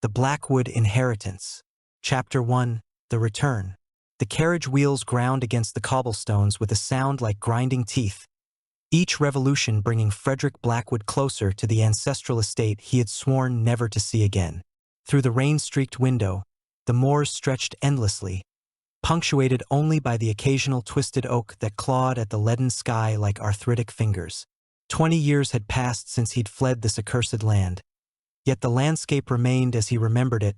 The Blackwood Inheritance. Chapter 1. The Return. The carriage wheels ground against the cobblestones with a sound like grinding teeth, each revolution bringing Frederick Blackwood closer to the ancestral estate he had sworn never to see again. Through the rain-streaked window, the moors stretched endlessly, punctuated only by the occasional twisted oak that clawed at the leaden sky like arthritic fingers. 20 years had passed since he'd fled this accursed land. Yet the landscape remained as he remembered it,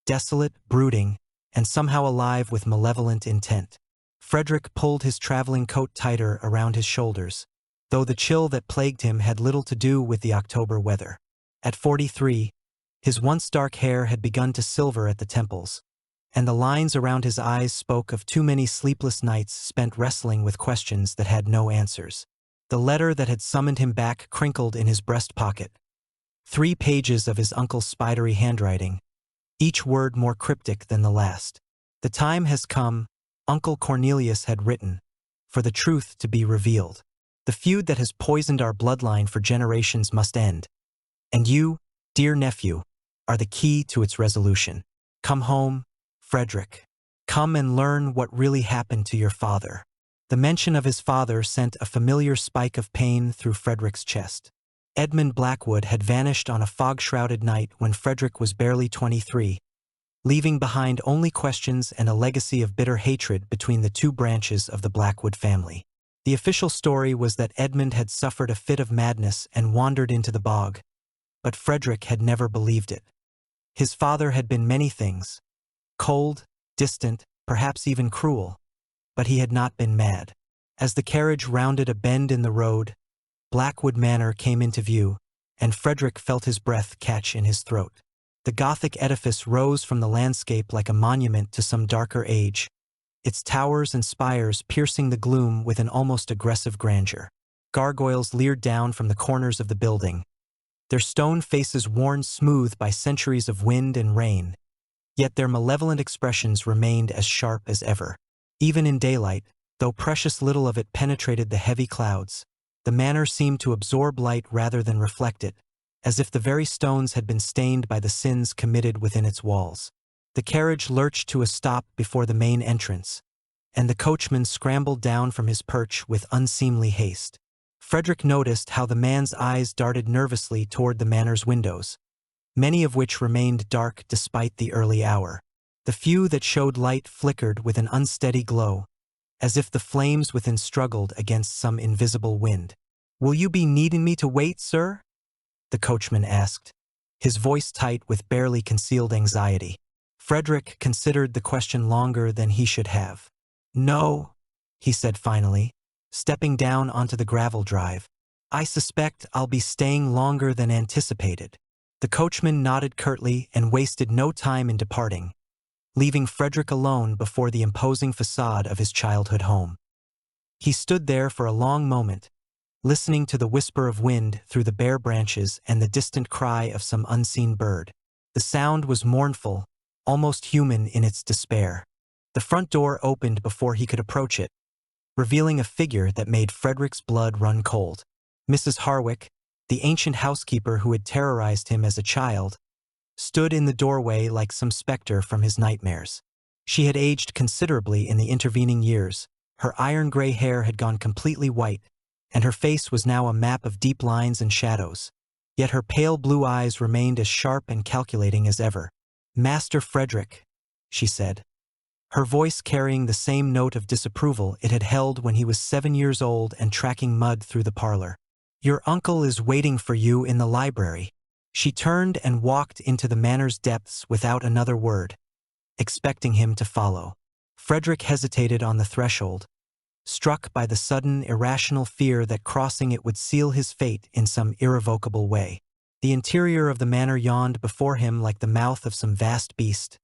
desolate, brooding, and somehow alive with malevolent intent. Frederick pulled his traveling coat tighter around his shoulders, though the chill that plagued him had little to do with the October weather. At 43, his once dark hair had begun to silver at the temples, and the lines around his eyes spoke of too many sleepless nights spent wrestling with questions that had no answers. The letter that had summoned him back crinkled in his breast pocket. 3 pages of his uncle's spidery handwriting, each word more cryptic than the last. "The time has come," Uncle Cornelius had written, "for the truth to be revealed. The feud that has poisoned our bloodline for generations must end. And you, dear nephew, are the key to its resolution. Come home, Frederick. Come and learn what really happened to your father." The mention of his father sent a familiar spike of pain through Frederick's chest. Edmund Blackwood had vanished on a fog-shrouded night when Frederick was barely 23, leaving behind only questions and a legacy of bitter hatred between the 2 branches of the Blackwood family. The official story was that Edmund had suffered a fit of madness and wandered into the bog, but Frederick had never believed it. His father had been many things: cold, distant, perhaps even cruel, but he had not been mad. As the carriage rounded a bend in the road, Blackwood Manor came into view, and Frederick felt his breath catch in his throat. The Gothic edifice rose from the landscape like a monument to some darker age, its towers and spires piercing the gloom with an almost aggressive grandeur. Gargoyles leered down from the corners of the building, their stone faces worn smooth by centuries of wind and rain, yet their malevolent expressions remained as sharp as ever. Even in daylight, though precious little of it penetrated the heavy clouds, the manor seemed to absorb light rather than reflect it, as if the very stones had been stained by the sins committed within its walls. The carriage lurched to a stop before the main entrance, and the coachman scrambled down from his perch with unseemly haste. Frederick noticed how the man's eyes darted nervously toward the manor's windows, many of which remained dark despite the early hour. The few that showed light flickered with an unsteady glow, as if the flames within struggled against some invisible wind. "Will you be needing me to wait, sir?" the coachman asked, his voice tight with barely concealed anxiety. Frederick considered the question longer than he should have. "No," he said finally, stepping down onto the gravel drive. "I suspect I'll be staying longer than anticipated." The coachman nodded curtly and wasted no time in departing, leaving Frederick alone before the imposing facade of his childhood home. He stood there for a long moment, listening to the whisper of wind through the bare branches and the distant cry of some unseen bird. The sound was mournful, almost human in its despair. The front door opened before he could approach it, revealing a figure that made Frederick's blood run cold. Mrs. Harwick, the ancient housekeeper who had terrorized him as a child, stood in the doorway like some specter from his nightmares. She had aged considerably in the intervening years. Her iron-gray hair had gone completely white, and her face was now a map of deep lines and shadows. Yet her pale blue eyes remained as sharp and calculating as ever. "Master Frederick," she said, her voice carrying the same note of disapproval it had held when he was 7 years old and tracking mud through the parlor. "Your uncle is waiting for you in the library." She turned and walked into the manor's depths without another word, expecting him to follow. Frederick hesitated on the threshold, struck by the sudden, irrational fear that crossing it would seal his fate in some irrevocable way. The interior of the manor yawned before him like the mouth of some vast beast,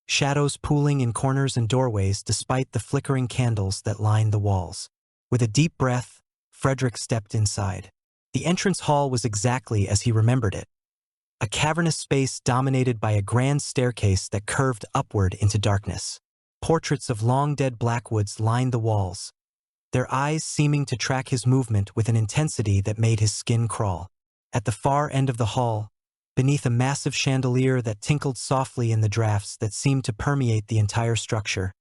shadows pooling in corners and doorways despite the flickering candles that lined the walls. With a deep breath, Frederick stepped inside. The entrance hall was exactly as he remembered it, a cavernous space dominated by a grand staircase that curved upward into darkness. Portraits of long-dead Blackwoods lined the walls, their eyes seeming to track his movement with an intensity that made his skin crawl. At the far end of the hall, beneath a massive chandelier that tinkled softly in the drafts that seemed to permeate the entire structure,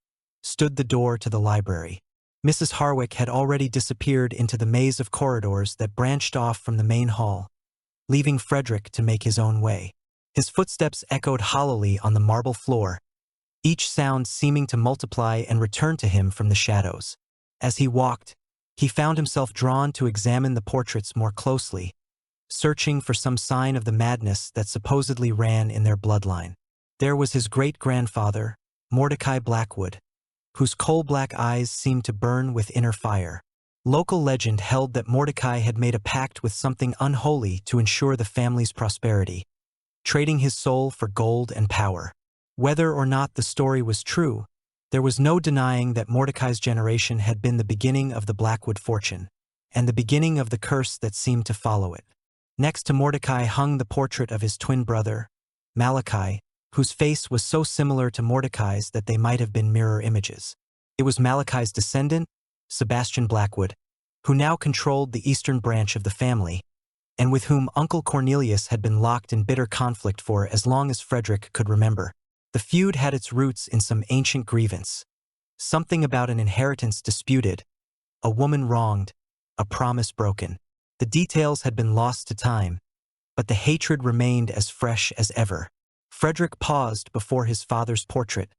stood the door to the library. Mrs. Harwick had already disappeared into the maze of corridors that branched off from the main hall, leaving Frederick to make his own way. His footsteps echoed hollowly on the marble floor, each sound seeming to multiply and return to him from the shadows. As he walked, he found himself drawn to examine the portraits more closely, searching for some sign of the madness that supposedly ran in their bloodline. There was his great-grandfather, Mordecai Blackwood, whose coal-black eyes seemed to burn with inner fire. Local legend held that Mordecai had made a pact with something unholy to ensure the family's prosperity, trading his soul for gold and power. Whether or not the story was true, there was no denying that Mordecai's generation had been the beginning of the Blackwood fortune, and the beginning of the curse that seemed to follow it. Next to Mordecai hung the portrait of his twin brother, Malachi, whose face was so similar to Mordecai's that they might have been mirror images. It was Malachi's descendant, Sebastian Blackwood, who now controlled the eastern branch of the family, and with whom Uncle Cornelius had been locked in bitter conflict for as long as Frederick could remember. The feud had its roots in some ancient grievance, something about an inheritance disputed, a woman wronged, a promise broken. The details had been lost to time, but the hatred remained as fresh as ever. Frederick paused before his father's portrait,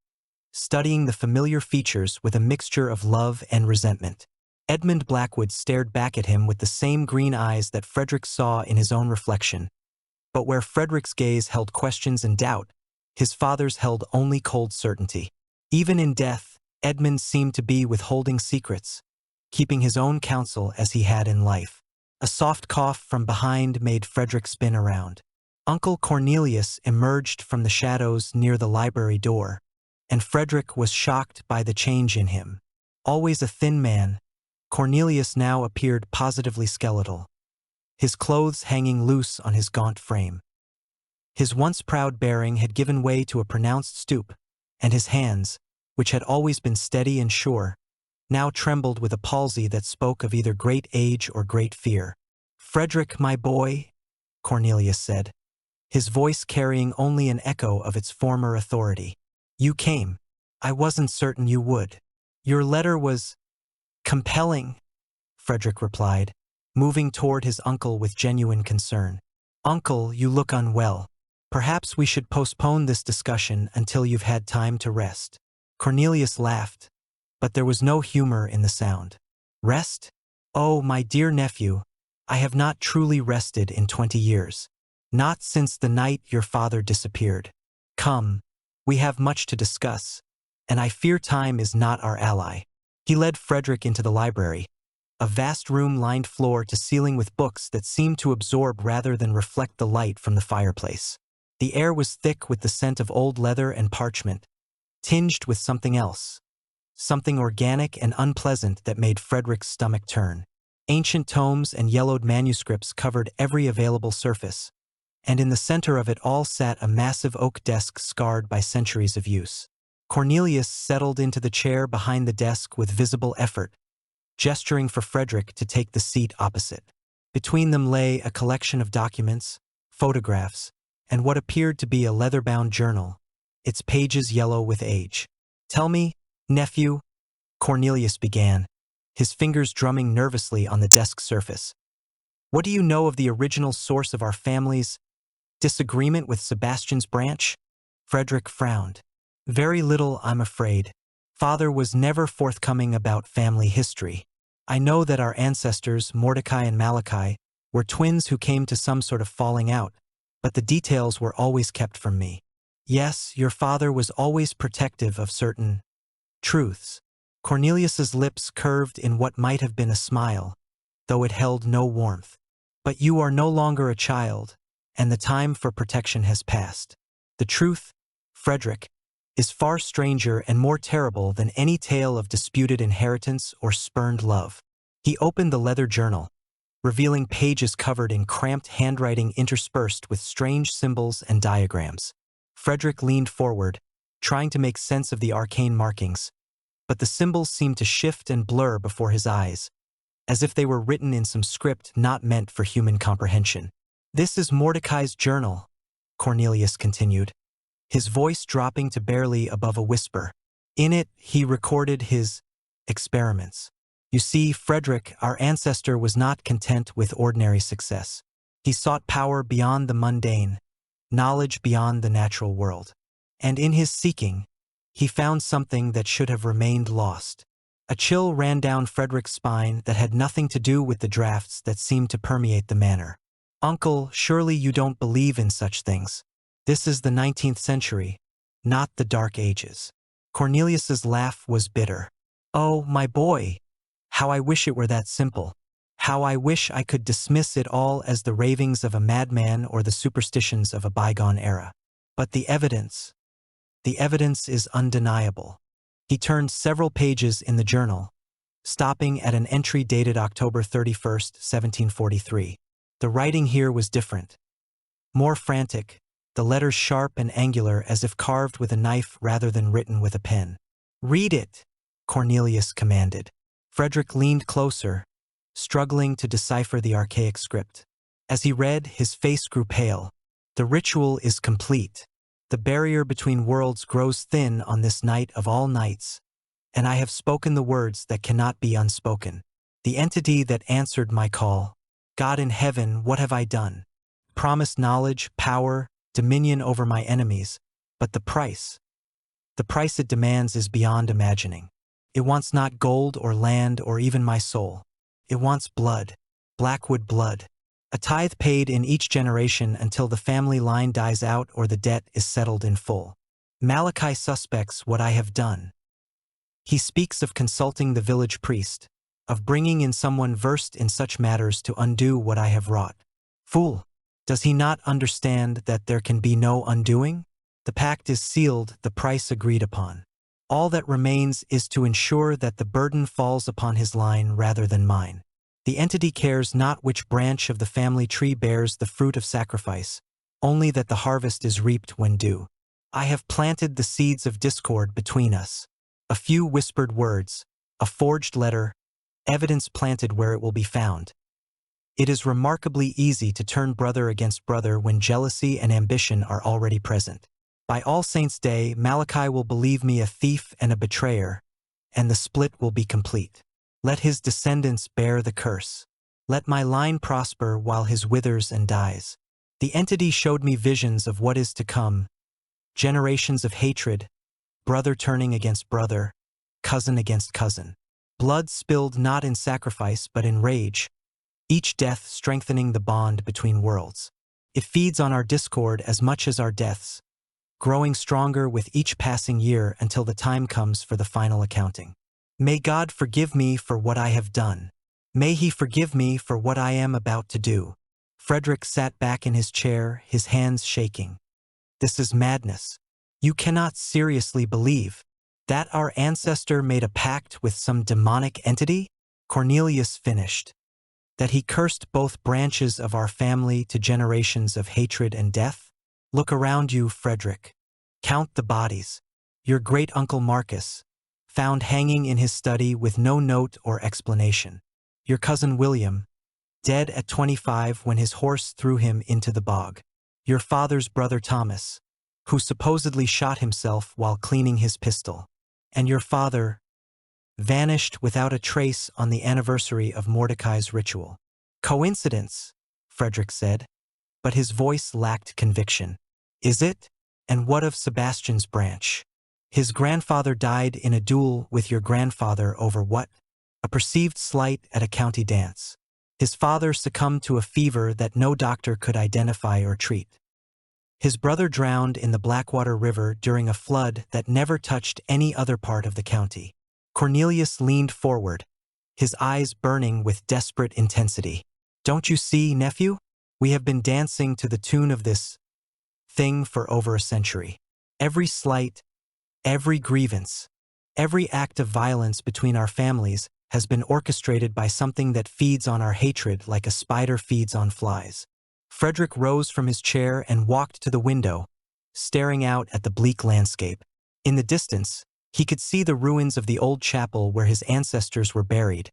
studying the familiar features with a mixture of love and resentment. Edmund Blackwood stared back at him with the same green eyes that Frederick saw in his own reflection. But where Frederick's gaze held questions and doubt, his father's held only cold certainty. Even in death, Edmund seemed to be withholding secrets, keeping his own counsel as he had in life. A soft cough from behind made Frederick spin around. Uncle Cornelius emerged from the shadows near the library door, and Frederick was shocked by the change in him. Always a thin man, Cornelius now appeared positively skeletal, his clothes hanging loose on his gaunt frame. His once proud bearing had given way to a pronounced stoop, and his hands, which had always been steady and sure, now trembled with a palsy that spoke of either great age or great fear. "Frederick, my boy," Cornelius said, his voice carrying only an echo of its former authority. "You came. I wasn't certain you would. Your letter was compelling," Frederick replied, moving toward his uncle with genuine concern. "Uncle, you look unwell. Perhaps we should postpone this discussion until you've had time to rest." Cornelius laughed, but there was no humor in the sound. "Rest? Oh, my dear nephew, I have not truly rested in 20 years. Not since the night your father disappeared. Come, we have much to discuss, and I fear time is not our ally." He led Frederick into the library, a vast room lined floor to ceiling with books that seemed to absorb rather than reflect the light from the fireplace. The air was thick with the scent of old leather and parchment, tinged with something else, something organic and unpleasant that made Frederick's stomach turn. Ancient tomes and yellowed manuscripts covered every available surface, and in the center of it all sat a massive oak desk scarred by centuries of use. Cornelius settled into the chair behind the desk with visible effort, gesturing for Frederick to take the seat opposite. Between them lay a collection of documents, photographs, and what appeared to be a leather-bound journal, its pages yellow with age. "Tell me, nephew," Cornelius began, his fingers drumming nervously on the desk surface. "What do you know of the original source of our family's disagreement with Sebastian's branch?" Frederick frowned. "Very little, I'm afraid. Father was never forthcoming about family history. I know that our ancestors, Mordecai and Malachi, were twins who came to some sort of falling out, but the details were always kept from me. Yes, your father was always protective of certain truths." Cornelius's lips curved in what might have been a smile, though it held no warmth. "But you are no longer a child, and the time for protection has passed. The truth, Frederick, is far stranger and more terrible than any tale of disputed inheritance or spurned love." He opened the leather journal, revealing pages covered in cramped handwriting interspersed with strange symbols and diagrams. Frederick leaned forward, trying to make sense of the arcane markings, but the symbols seemed to shift and blur before his eyes, as if they were written in some script not meant for human comprehension. "This is Mordecai's journal," Cornelius continued, his voice dropping to barely above a whisper. In it, he recorded his experiments. You see, Frederick, our ancestor, was not content with ordinary success. He sought power beyond the mundane, knowledge beyond the natural world. And in his seeking, he found something that should have remained lost. A chill ran down Frederick's spine that had nothing to do with the drafts that seemed to permeate the manor. Uncle, surely you don't believe in such things. This is the 19th century, not the Dark Ages. Cornelius's laugh was bitter. Oh, my boy, how I wish it were that simple. How I wish I could dismiss it all as the ravings of a madman or the superstitions of a bygone era. But the evidence is undeniable. He turned several pages in the journal, stopping at an entry dated October 31st, 1743. The writing here was different. More frantic, the letters sharp and angular as if carved with a knife rather than written with a pen. Read it, Cornelius commanded. Frederick leaned closer, struggling to decipher the archaic script. As he read, his face grew pale. The ritual is complete. The barrier between worlds grows thin on this night of all nights, and I have spoken the words that cannot be unspoken. The entity that answered my call. God in heaven, what have I done? Promised knowledge, power, dominion over my enemies, but the price it demands is beyond imagining. It wants not gold or land or even my soul. It wants blood, Blackwood blood. A tithe paid in each generation until the family line dies out or the debt is settled in full. Malachi suspects what I have done. He speaks of consulting the village priest, of bringing in someone versed in such matters to undo what I have wrought. Fool! Does he not understand that there can be no undoing? The pact is sealed, the price agreed upon. All that remains is to ensure that the burden falls upon his line rather than mine. The entity cares not which branch of the family tree bears the fruit of sacrifice, only that the harvest is reaped when due. I have planted the seeds of discord between us. A few whispered words, a forged letter, evidence planted where it will be found. It is remarkably easy to turn brother against brother when jealousy and ambition are already present. By All Saints' Day, Malachi will believe me a thief and a betrayer, and the split will be complete. Let his descendants bear the curse. Let my line prosper while his withers and dies. The entity showed me visions of what is to come, generations of hatred, brother turning against brother, cousin against cousin. Blood spilled not in sacrifice but in rage, each death strengthening the bond between worlds. It feeds on our discord as much as our deaths, growing stronger with each passing year until the time comes for the final accounting. May God forgive me for what I have done. May he forgive me for what I am about to do. Frederick sat back in his chair, his hands shaking. This is madness. You cannot seriously believe that our ancestor made a pact with some demonic entity? Cornelius finished. That he cursed both branches of our family to generations of hatred and death? Look around you, Frederick. Count the bodies. Your great-uncle Marcus, found hanging in his study with no note or explanation. Your cousin William, dead at 25 when his horse threw him into the bog. Your father's brother Thomas, who supposedly shot himself while cleaning his pistol. And your father, vanished without a trace on the anniversary of Mordecai's ritual. Coincidence, Frederick said, but his voice lacked conviction. Is it? And what of Sebastian's branch? His grandfather died in a duel with your grandfather over what? A perceived slight at a county dance. His father succumbed to a fever that no doctor could identify or treat. His brother drowned in the Blackwater River during a flood that never touched any other part of the county. Cornelius leaned forward, his eyes burning with desperate intensity. Don't you see, nephew? We have been dancing to the tune of this thing for over a century. Every slight, every grievance, every act of violence between our families has been orchestrated by something that feeds on our hatred like a spider feeds on flies. Frederick rose from his chair and walked to the window, staring out at the bleak landscape. In the distance, he could see the ruins of the old chapel where his ancestors were buried,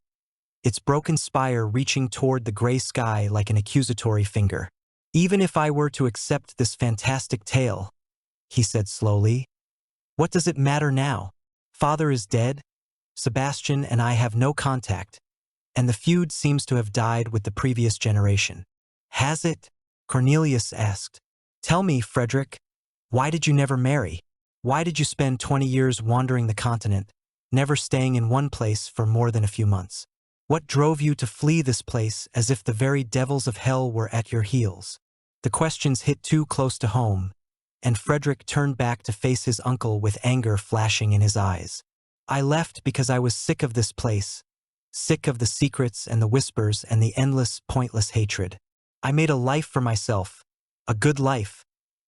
its broken spire reaching toward the gray sky like an accusatory finger. Even if I were to accept this fantastic tale, he said slowly, what does it matter now? Father is dead, Sebastian and I have no contact, and the feud seems to have died with the previous generation. Has it? Cornelius asked. Tell me, Frederick, why did you never marry? Why did you spend 20 years wandering the continent, never staying in one place for more than a few months? What drove you to flee this place as if the very devils of hell were at your heels? The questions hit too close to home, and Frederick turned back to face his uncle with anger flashing in his eyes. I left because I was sick of this place, sick of the secrets and the whispers and the endless, pointless hatred. I made a life for myself, a good life,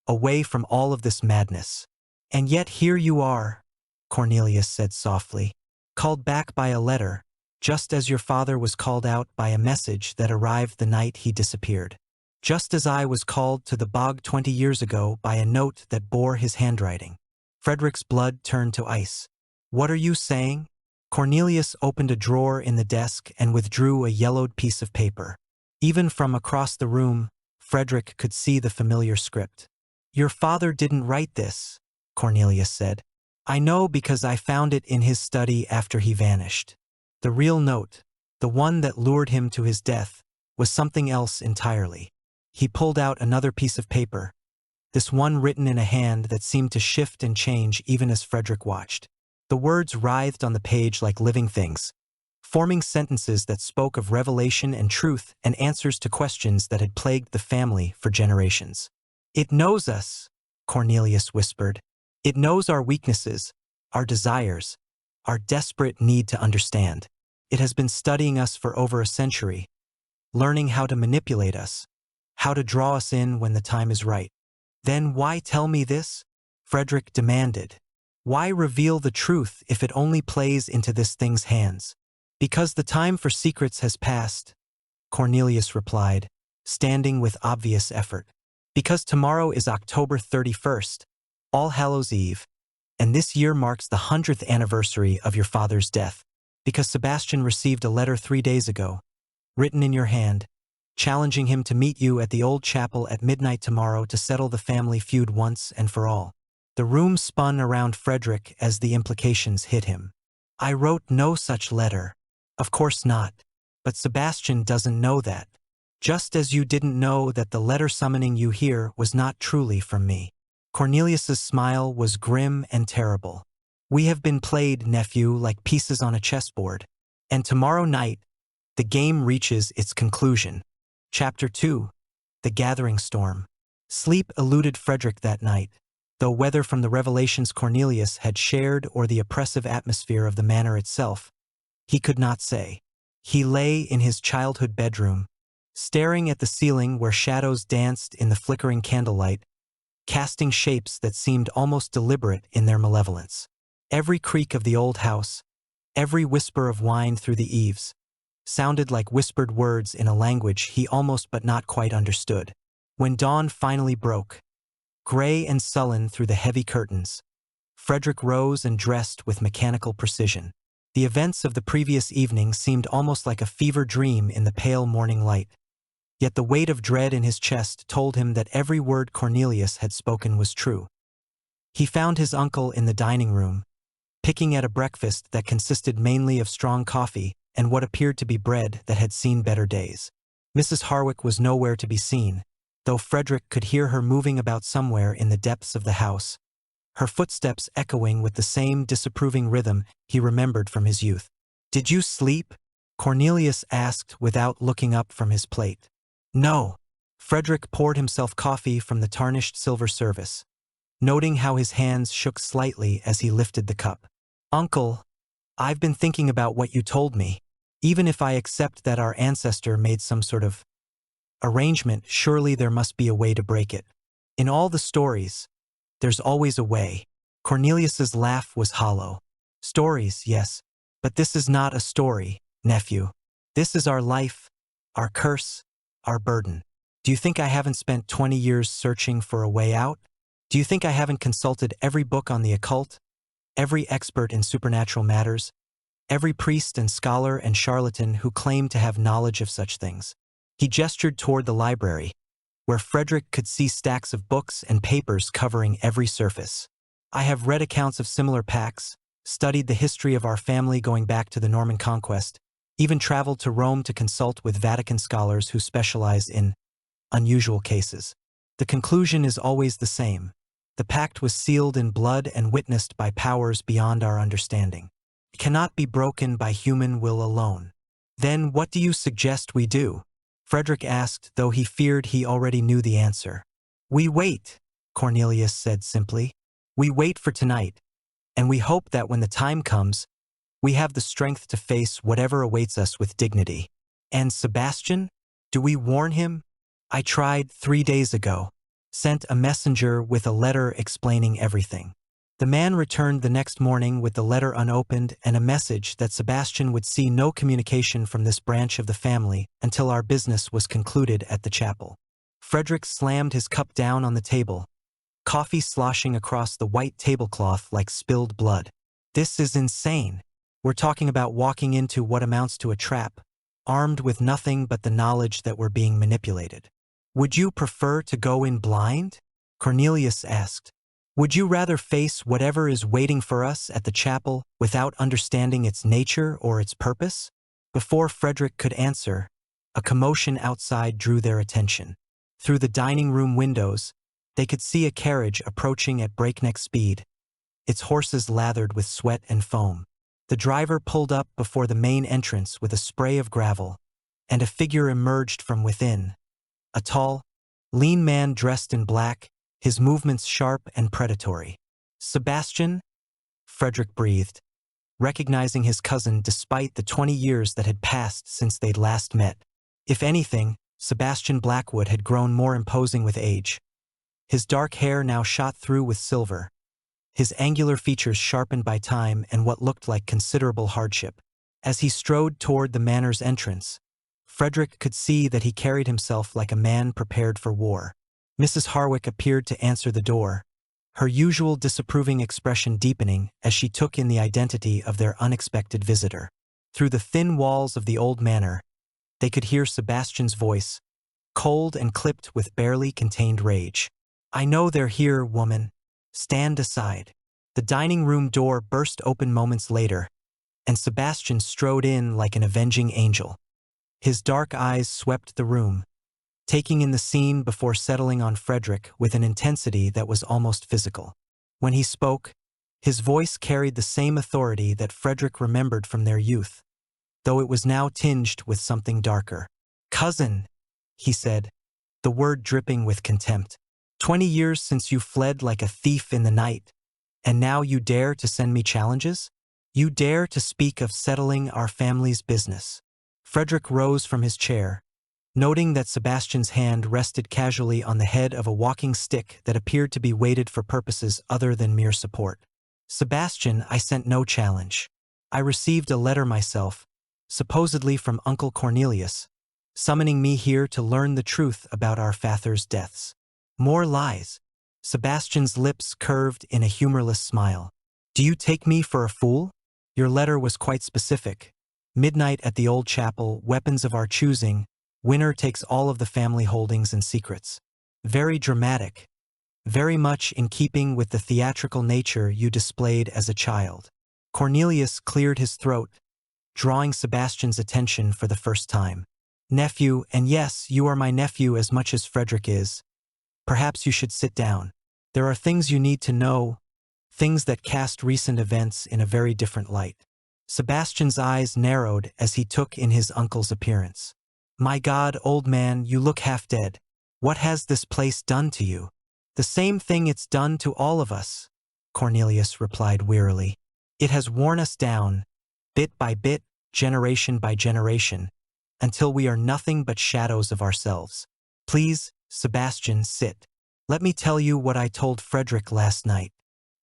away from all of this madness. And yet here you are, Cornelius said softly, called back by a letter, just as your father was called out by a message that arrived the night he disappeared. Just as I was called to the bog 20 years ago by a note that bore his handwriting. Frederick's blood turned to ice. What are you saying? Cornelius opened a drawer in the desk and withdrew a yellowed piece of paper. Even from across the room, Frederick could see the familiar script. Your father didn't write this, Cornelius said. I know because I found it in his study after he vanished. The real note, the one that lured him to his death, was something else entirely. He pulled out another piece of paper, this one written in a hand that seemed to shift and change even as Frederick watched. The words writhed on the page like living things, forming sentences that spoke of revelation and truth and answers to questions that had plagued the family for generations. It knows us, Cornelius whispered. It knows our weaknesses, our desires, our desperate need to understand. It has been studying us for over a century, learning how to manipulate us, how to draw us in when the time is right. Then why tell me this? Frederick demanded. Why reveal the truth if it only plays into this thing's hands? Because the time for secrets has passed, Cornelius replied, standing with obvious effort. Because tomorrow is October 31st, All Hallows Eve, and this year marks the 100th anniversary of your father's death. Because Sebastian received a letter 3 days ago, written in your hand, challenging him to meet you at the old chapel at midnight tomorrow to settle the family feud once and for all. The room spun around Frederick as the implications hit him. I wrote no such letter. Of course not. But Sebastian doesn't know that. Just as you didn't know that the letter summoning you here was not truly from me. Cornelius's smile was grim and terrible. We have been played, nephew, like pieces on a chessboard. And tomorrow night, the game reaches its conclusion. Chapter 2. The Gathering Storm. Sleep eluded Frederick that night, though whether from the revelations Cornelius had shared or the oppressive atmosphere of the manor itself, he could not say. He lay in his childhood bedroom, staring at the ceiling where shadows danced in the flickering candlelight, casting shapes that seemed almost deliberate in their malevolence. Every creak of the old house, every whisper of wind through the eaves, sounded like whispered words in a language he almost but not quite understood. When dawn finally broke, gray and sullen through the heavy curtains, Frederick rose and dressed with mechanical precision. The events of the previous evening seemed almost like a fever dream in the pale morning light. Yet the weight of dread in his chest told him that every word Cornelius had spoken was true. He found his uncle in the dining room, picking at a breakfast that consisted mainly of strong coffee and what appeared to be bread that had seen better days. Mrs. Harwick was nowhere to be seen, though Frederick could hear her moving about somewhere in the depths of the house, her footsteps echoing with the same disapproving rhythm he remembered from his youth. "Did you sleep?" Cornelius asked without looking up from his plate. "No." Frederick poured himself coffee from the tarnished silver service, noting how his hands shook slightly as he lifted the cup. "Uncle, I've been thinking about what you told me. Even if I accept that our ancestor made some sort of arrangement, surely there must be a way to break it. In all the stories, there's always a way." Cornelius's laugh was hollow. "Stories, yes, but this is not a story, nephew. This is our life, our curse, our burden. Do you think I haven't spent 20 years searching for a way out? Do you think I haven't consulted every book on the occult, every expert in supernatural matters, every priest and scholar and charlatan who claimed to have knowledge of such things?" He gestured toward the library, where Frederick could see stacks of books and papers covering every surface. I have read accounts of similar pacts, studied the history of our family going back to the Norman conquest, even traveled to Rome to consult with Vatican scholars who specialize in unusual cases. The conclusion is always the same. The pact was sealed in blood and witnessed by powers beyond our understanding. It cannot be broken by human will alone. Then what do you suggest we do? Frederick asked, though he feared he already knew the answer. We wait, Cornelius said simply. We wait for tonight, and we hope that when the time comes, we have the strength to face whatever awaits us with dignity. And Sebastian? Do we warn him? I tried 3 days ago. Sent a messenger with a letter explaining everything. The man returned the next morning with the letter unopened and a message that Sebastian would see no communication from this branch of the family until our business was concluded at the chapel. Frederick slammed his cup down on the table, coffee sloshing across the white tablecloth like spilled blood. This is insane. We're talking about walking into what amounts to a trap, armed with nothing but the knowledge that we're being manipulated. Would you prefer to go in blind? Cornelius asked. Would you rather face whatever is waiting for us at the chapel without understanding its nature or its purpose? Before Frederick could answer, a commotion outside drew their attention. Through the dining room windows, they could see a carriage approaching at breakneck speed, its horses lathered with sweat and foam. The driver pulled up before the main entrance with a spray of gravel, and a figure emerged from within. A tall, lean man dressed in black, his movements sharp and predatory. Sebastian? Frederick breathed, recognizing his cousin despite the 20 years that had passed since they'd last met. If anything, Sebastian Blackwood had grown more imposing with age. His dark hair now shot through with silver, his angular features sharpened by time and what looked like considerable hardship. As he strode toward the manor's entrance, Frederick could see that he carried himself like a man prepared for war. Mrs. Harwick appeared to answer the door, her usual disapproving expression deepening as she took in the identity of their unexpected visitor. Through the thin walls of the old manor, they could hear Sebastian's voice, cold and clipped with barely contained rage. I know they're here, woman. Stand aside. The dining room door burst open moments later, and Sebastian strode in like an avenging angel. His dark eyes swept the room, taking in the scene before settling on Frederick with an intensity that was almost physical. When he spoke, his voice carried the same authority that Frederick remembered from their youth, though it was now tinged with something darker. Cousin, he said, the word dripping with contempt. 20 years since you fled like a thief in the night, and now you dare to send me challenges? You dare to speak of settling our family's business. Frederick rose from his chair, noting that Sebastian's hand rested casually on the head of a walking stick that appeared to be weighted for purposes other than mere support. Sebastian, I sent no challenge. I received a letter myself, supposedly from Uncle Cornelius, summoning me here to learn the truth about our father's deaths. More lies. Sebastian's lips curved in a humorless smile. Do you take me for a fool? Your letter was quite specific. Midnight at the old chapel, weapons of our choosing, winner takes all of the family holdings and secrets. Very dramatic. Very much in keeping with the theatrical nature you displayed as a child. Cornelius cleared his throat, drawing Sebastian's attention for the first time. Nephew, and yes, you are my nephew as much as Frederick is. Perhaps you should sit down. There are things you need to know, things that cast recent events in a very different light. Sebastian's eyes narrowed as he took in his uncle's appearance. My God, old man, you look half dead. What has this place done to you? The same thing it's done to all of us, Cornelius replied wearily. It has worn us down, bit by bit, generation by generation, until we are nothing but shadows of ourselves. Please, Sebastian, sit. Let me tell you what I told Frederick last night.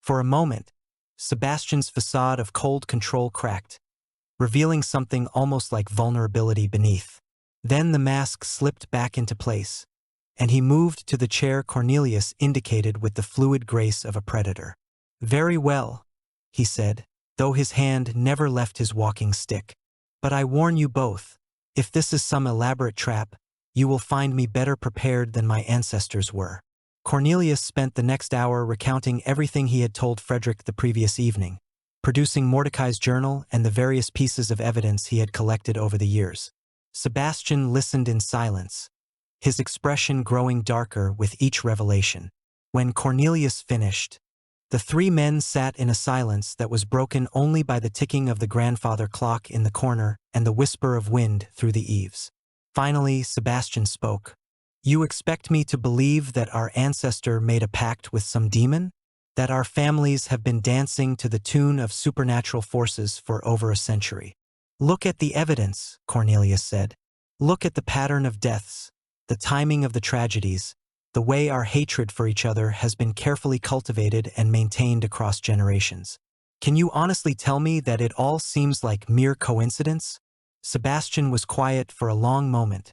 For a moment, Sebastian's facade of cold control cracked, revealing something almost like vulnerability beneath. Then the mask slipped back into place, and he moved to the chair Cornelius indicated with the fluid grace of a predator. Very well, he said, though his hand never left his walking stick. But I warn you both, if this is some elaborate trap, you will find me better prepared than my ancestors were." Cornelius spent the next hour recounting everything he had told Frederick the previous evening, producing Mordecai's journal and the various pieces of evidence he had collected over the years. Sebastian listened in silence, his expression growing darker with each revelation. When Cornelius finished, the three men sat in a silence that was broken only by the ticking of the grandfather clock in the corner and the whisper of wind through the eaves. Finally, Sebastian spoke. "You expect me to believe that our ancestor made a pact with some demon? That our families have been dancing to the tune of supernatural forces for over a century?" "Look at the evidence," Cornelius said. "Look at the pattern of deaths, the timing of the tragedies, the way our hatred for each other has been carefully cultivated and maintained across generations. Can you honestly tell me that it all seems like mere coincidence?" Sebastian was quiet for a long moment,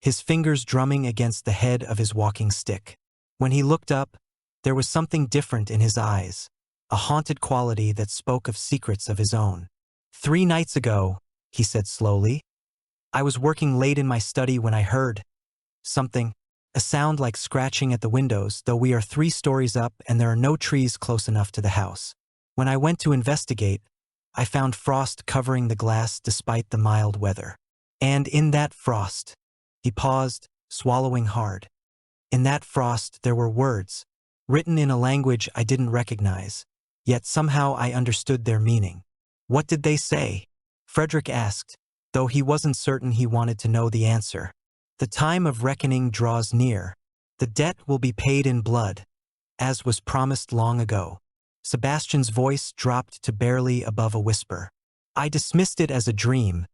his fingers drumming against the head of his walking stick. When he looked up, there was something different in his eyes, a haunted quality that spoke of secrets of his own. "3 nights ago," he said slowly, "I was working late in my study when I heard something, a sound like scratching at the windows, though we are 3 stories up and there are no trees close enough to the house. When I went to investigate, I found frost covering the glass despite the mild weather. And in that frost," he paused, swallowing hard. "In that frost there were words, written in a language I didn't recognize, yet somehow I understood their meaning." "What did they say?" Frederick asked, though he wasn't certain he wanted to know the answer. "The time of reckoning draws near. The debt will be paid in blood, as was promised long ago." Sebastian's voice dropped to barely above a whisper. "I dismissed it as a dream,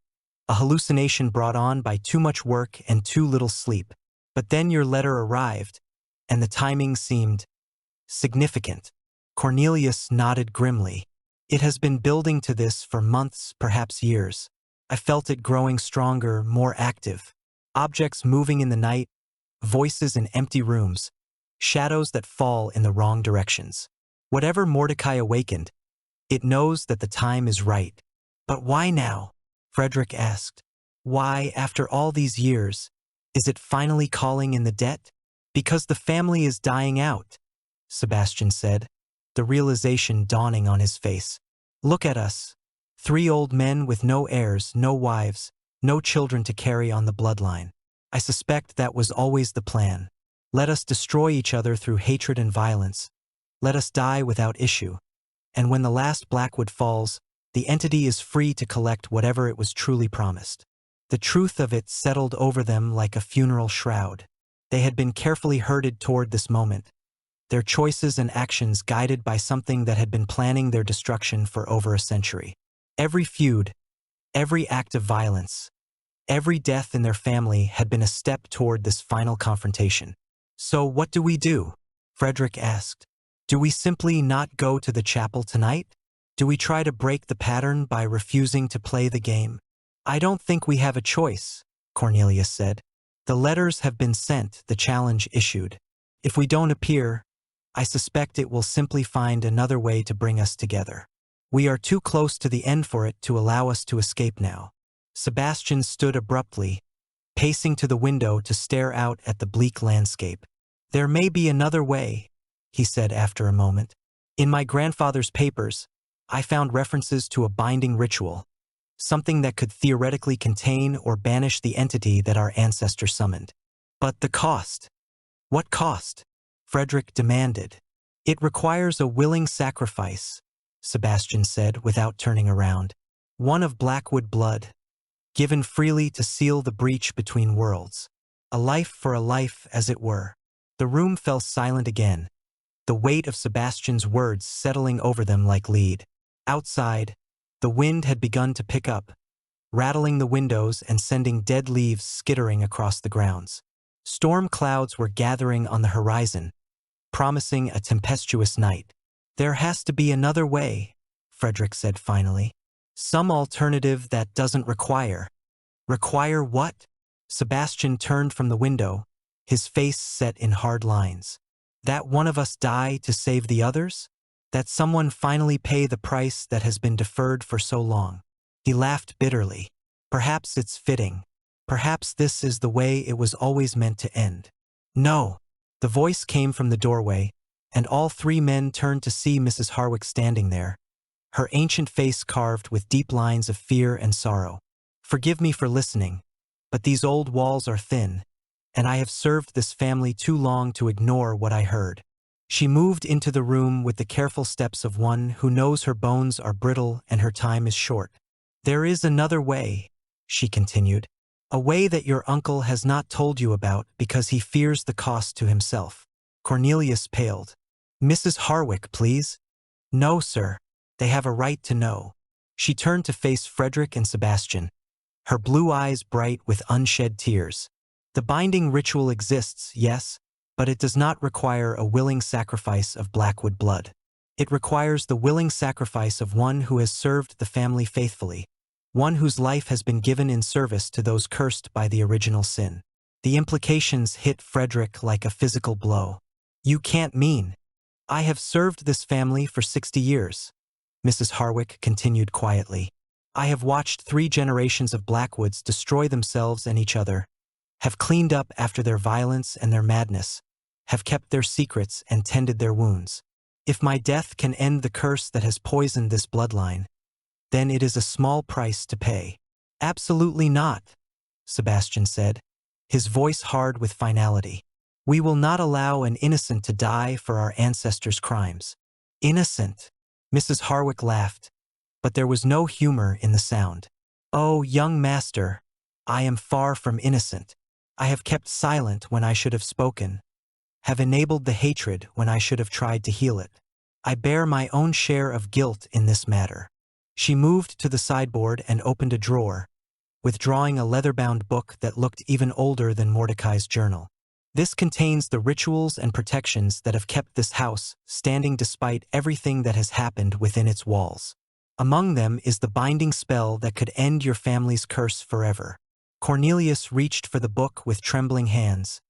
a hallucination brought on by too much work and too little sleep. But then your letter arrived, and the timing seemed significant." Cornelius nodded grimly. "It has been building to this for months, perhaps years. I felt it growing stronger, more active. Objects moving in the night, voices in empty rooms, shadows that fall in the wrong directions. Whatever Mordecai awakened, it knows that the time is right." "But why now?" Frederick asked. "Why, after all these years, is it finally calling in the debt?" "Because the family is dying out," Sebastian said, the realization dawning on his face. "Look at us, 3 old men with no heirs, no wives, no children to carry on the bloodline. I suspect that was always the plan. Let us destroy each other through hatred and violence. Let us die without issue. And when the last Blackwood falls, the entity is free to collect whatever it was truly promised." The truth of it settled over them like a funeral shroud. They had been carefully herded toward this moment, their choices and actions guided by something that had been planning their destruction for over a century. Every feud, every act of violence, every death in their family had been a step toward this final confrontation. "So what do we do?" Frederick asked. "Do we simply not go to the chapel tonight? Do we try to break the pattern by refusing to play the game?" "I don't think we have a choice," Cornelius said. "The letters have been sent, the challenge issued. If we don't appear, I suspect it will simply find another way to bring us together. We are too close to the end for it to allow us to escape now." Sebastian stood abruptly, pacing to the window to stare out at the bleak landscape. "There may be another way," he said after a moment. "In my grandfather's papers, I found references to a binding ritual, something that could theoretically contain or banish the entity that our ancestor summoned. But the cost? What cost?" Frederick demanded. "It requires a willing sacrifice," Sebastian said without turning around. "One of Blackwood blood, given freely to seal the breach between worlds. A life for a life, as it were." The room fell silent again, the weight of Sebastian's words settling over them like lead. Outside, the wind had begun to pick up, rattling the windows and sending dead leaves skittering across the grounds. Storm clouds were gathering on the horizon, promising a tempestuous night. "There has to be another way," Frederick said finally. "Some alternative that doesn't require." "Require what?" Sebastian turned from the window, his face set in hard lines. "That one of us die to save the others? That someone finally pay the price that has been deferred for so long?" He laughed bitterly. "Perhaps it's fitting. Perhaps this is the way it was always meant to end. No. The voice came from the doorway, and all three men turned to see Mrs. Harwick standing there, her ancient face carved with deep lines of fear and sorrow. Forgive me for listening, but these old walls are thin, and I have served this family too long to ignore what I heard. She moved into the room with the careful steps of one who knows her bones are brittle and her time is short. There is another way, she continued, a way that your uncle has not told you about because he fears the cost to himself. Cornelius paled. Mrs. Harwick, please. No, sir. They have a right to know. She turned to face Frederick and Sebastian, her blue eyes bright with unshed tears. The binding ritual exists, yes, but it does not require a willing sacrifice of Blackwood blood. It requires the willing sacrifice of one who has served the family faithfully, one whose life has been given in service to those cursed by the original sin. The implications hit Frederick like a physical blow. You can't mean. I have served this family for 60 years. Mrs. Harwick continued quietly. I have watched 3 generations of Blackwoods destroy themselves and each other, have cleaned up after their violence and their madness, have kept their secrets and tended their wounds. If my death can end the curse that has poisoned this bloodline, then it is a small price to pay. Absolutely not, Sebastian said, his voice hard with finality. We will not allow an innocent to die for our ancestors' crimes. Innocent? Mrs. Harwick laughed, but there was no humor in the sound. Oh, young master, I am far from innocent. I have kept silent when I should have spoken, have enabled the hatred when I should have tried to heal it. I bear my own share of guilt in this matter. She moved to the sideboard and opened a drawer, withdrawing a leather-bound book that looked even older than Mordecai's journal. This contains the rituals and protections that have kept this house standing despite everything that has happened within its walls. Among them is the binding spell that could end your family's curse forever. Cornelius reached for the book with trembling hands,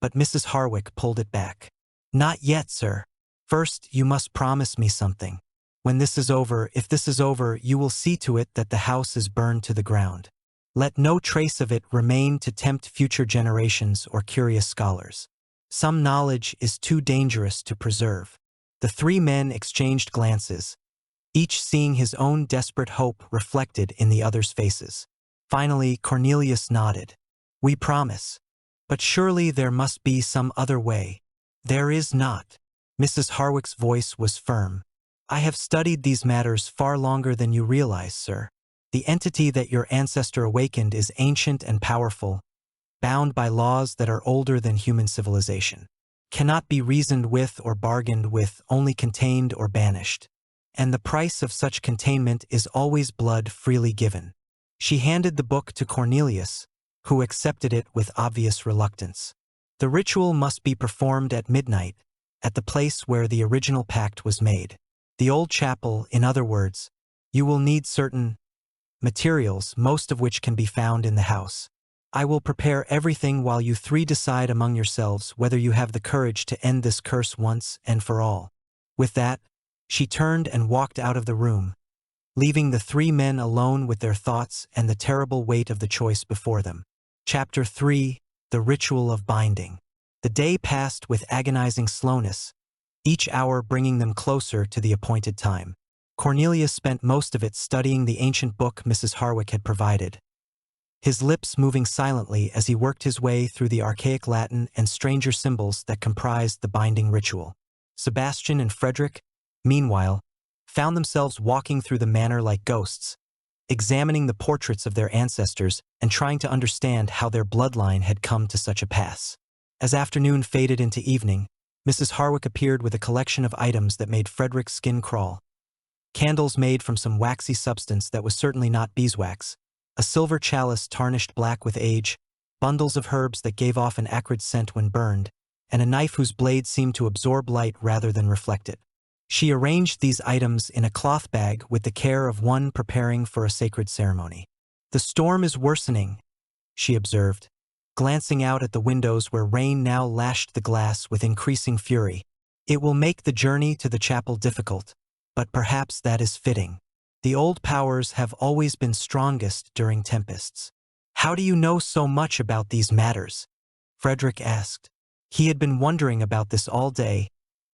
but Mrs. Harwick pulled it back. Not yet, sir. First, you must promise me something. When this is over, if this is over, you will see to it that the house is burned to the ground. Let no trace of it remain to tempt future generations or curious scholars. Some knowledge is too dangerous to preserve. The 3 men exchanged glances, each seeing his own desperate hope reflected in the other's faces. Finally, Cornelius nodded. We promise. But surely there must be some other way. There is not. Mrs. Harwick's voice was firm. I have studied these matters far longer than you realize, sir. The entity that your ancestor awakened is ancient and powerful, bound by laws that are older than human civilization, cannot be reasoned with or bargained with, only contained or banished. And the price of such containment is always blood freely given. She handed the book to Cornelius, who accepted it with obvious reluctance. The ritual must be performed at midnight, at the place where the original pact was made. The old chapel, in other words. You will need certain materials, most of which can be found in the house. I will prepare everything while you 3 decide among yourselves whether you have the courage to end this curse once and for all. With that, she turned and walked out of the room, leaving the 3 men alone with their thoughts and the terrible weight of the choice before them. Chapter 3: The Ritual of Binding. The day passed with agonizing slowness, each hour bringing them closer to the appointed time. Cornelius spent most of it studying the ancient book Mrs. Harwick had provided, his lips moving silently as he worked his way through the archaic Latin and stranger symbols that comprised the binding ritual. Sebastian and Frederick, meanwhile, found themselves walking through the manor like ghosts, examining the portraits of their ancestors and trying to understand how their bloodline had come to such a pass. As afternoon faded into evening, Mrs. Harwick appeared with a collection of items that made Frederick's skin crawl. Candles made from some waxy substance that was certainly not beeswax, a silver chalice tarnished black with age, bundles of herbs that gave off an acrid scent when burned, and a knife whose blade seemed to absorb light rather than reflect it. She arranged these items in a cloth bag with the care of one preparing for a sacred ceremony. The storm is worsening, she observed, glancing out at the windows where rain now lashed the glass with increasing fury. It will make the journey to the chapel difficult, but perhaps that is fitting. The old powers have always been strongest during tempests. "How do you know so much about these matters?" Frederick asked. He had been wondering about this all day,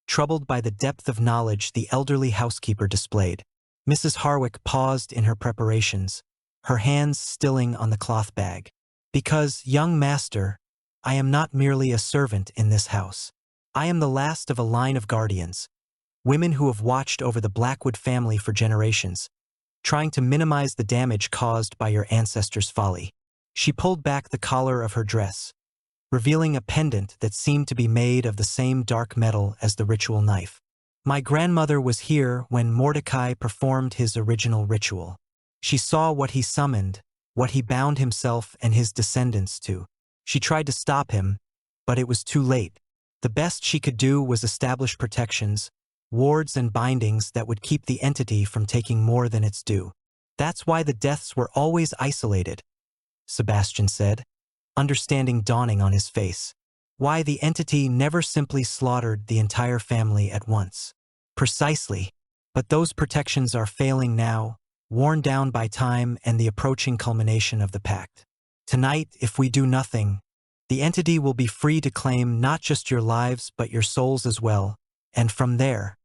troubled by the depth of knowledge the elderly housekeeper displayed. Mrs. Harwick paused in her preparations, her hands stilling on the cloth bag. "Because, young master, I am not merely a servant in this house. I am the last of a line of guardians, women who have watched over the Blackwood family for generations, trying to minimize the damage caused by your ancestors' folly." She pulled back the collar of her dress, revealing a pendant that seemed to be made of the same dark metal as the ritual knife. "My grandmother was here when Mordecai performed his original ritual. She saw what he summoned, what he bound himself and his descendants to. She tried to stop him, but it was too late. The best she could do was establish protections, wards and bindings that would keep the entity from taking more than its due. That's why the deaths were always isolated," Sebastian said, understanding dawning on his face. "Why the entity never simply slaughtered the entire family at once." "Precisely. But those protections are failing now, worn down by time and the approaching culmination of the pact. Tonight, if we do nothing, the entity will be free to claim not just your lives but your souls as well, and from there,"